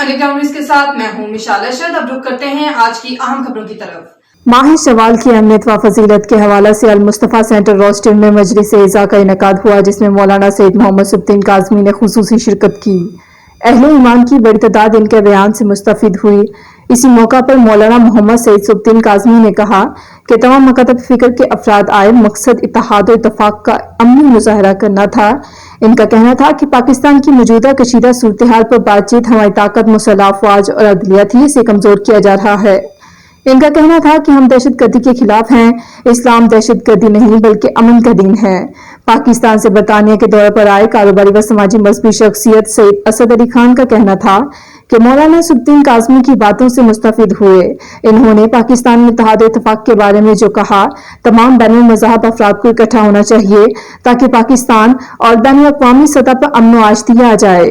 Underground news کے ساتھ میں ہوں مشال ارشد۔ اب رخ کرتے ہیں آج کی اہم خبروں کی طرف۔ ماہ شوال کی اہمیت و فضیلت کے حوالے سے المصطفیٰ سینٹر روسٹن میں مجلس اعزا کا انعقاد ہوا، جس میں مولانا سید محمد سبطین کاظمی نے خصوصی شرکت کی۔ اہل ایمان کی بڑی تعداد ان کے بیان سے مستفید ہوئی۔ اسی موقع پر مولانا محمد سید سبطین کاظمی نے کہا کہ تمام مکاتب فکر کے افراد آئے مقصد اتحاد و اتفاق کا عملی مظاہرہ کرنا تھا۔ ان کا کہنا تھا کہ پاکستان کی موجودہ کشیدہ صورتحال پر بات چیت ہماری طاقت مسلح افواج اور عدلیہ اسے کمزور کیا جا رہا ہے۔ ان کا کہنا تھا کہ ہم دہشت گردی کے خلاف ہیں۔ اسلام دہشت گردی نہیں بلکہ امن کا دین ہے۔ پاکستان سے برطانیہ کے دورے پر آئے کاروباری و سماجی مذہبی شخصیت سید اسد علی خان کا کہنا تھا کہ مولانا سبطین کاظمی کی باتوں سے مستفید ہوئے۔ انہوں نے پاکستان میں اتحاد و اتفاق کے بارے میں جو کہا، تمام بین المذاہب افراد کو اکٹھا ہونا چاہیے تاکہ پاکستان اور بین الاقوامی سطح پر امن و آشتی آ جائے۔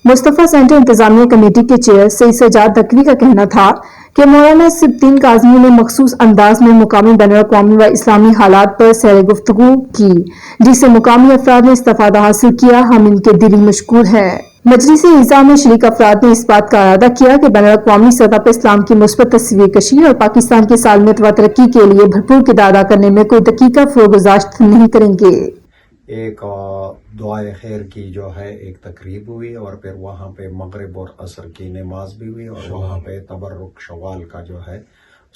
مصطفیٰ سینٹر انتظامیہ کمیٹی کے چیئر سید سجاد تقوی کا کہنا تھا کہ مولانا سبطین کاظمی نے مخصوص انداز میں مقامی بین الاقوامی و اسلامی حالات پر سیر گفتگو کی، جس سے مقامی افراد نے استفادہ حاصل کیا۔ ہم ان کے دلی مشکور ہیں۔ مجلس اعزا میں شریک افراد نے اس بات کا اعادہ کیا کہ بین الاقوامی سطح پر اسلام کی مثبت تصویر کشی اور پاکستان کی سالمیت و ترقی کے لیے بھرپور کردار ادا کرنے میں کوئی دقیقہ فروگزاشت نہیں کریں گے۔ ایک دعائے خیر کی جو ہے ایک تقریب ہوئی اور پھر وہاں پہ مغرب اور عصر کی نماز بھی ہوئی اور وہاں پہ تبرک شوال کا جو ہے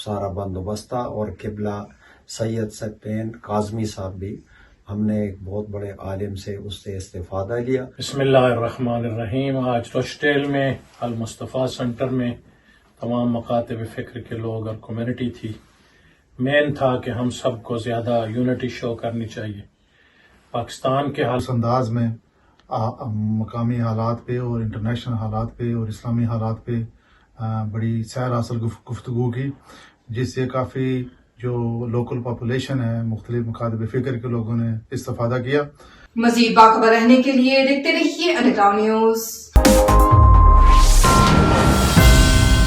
سارا بندوبست تھا اور قبلہ سید سبطین کاظمی صاحب بھی ہم نے ایک بہت بڑے عالم سے اس سے استفادہ لیا۔ بسم اللہ الرحمن الرحیم۔ آج روسٹیل میں المصطفیٰ سینٹر میں تمام مکاتب فکر کے لوگ اور کمیونٹی تھی۔ مین تھا کہ ہم سب کو زیادہ یونٹی شو کرنی چاہیے۔ پاکستان کے اس انداز میں مقامی حالات پہ اور انٹرنیشنل حالات پہ اور اسلامی حالات پہ بڑی سیر حاصل گفتگو کی، جس سے کافی جو لوکل پاپولیشن ہے مختلف مکاتب فکر کے لوگوں نے استفادہ کیا۔ مزید باخبر رہنے کے لیے دیکھتے رہیے انڈرگراؤنڈ نیوز۔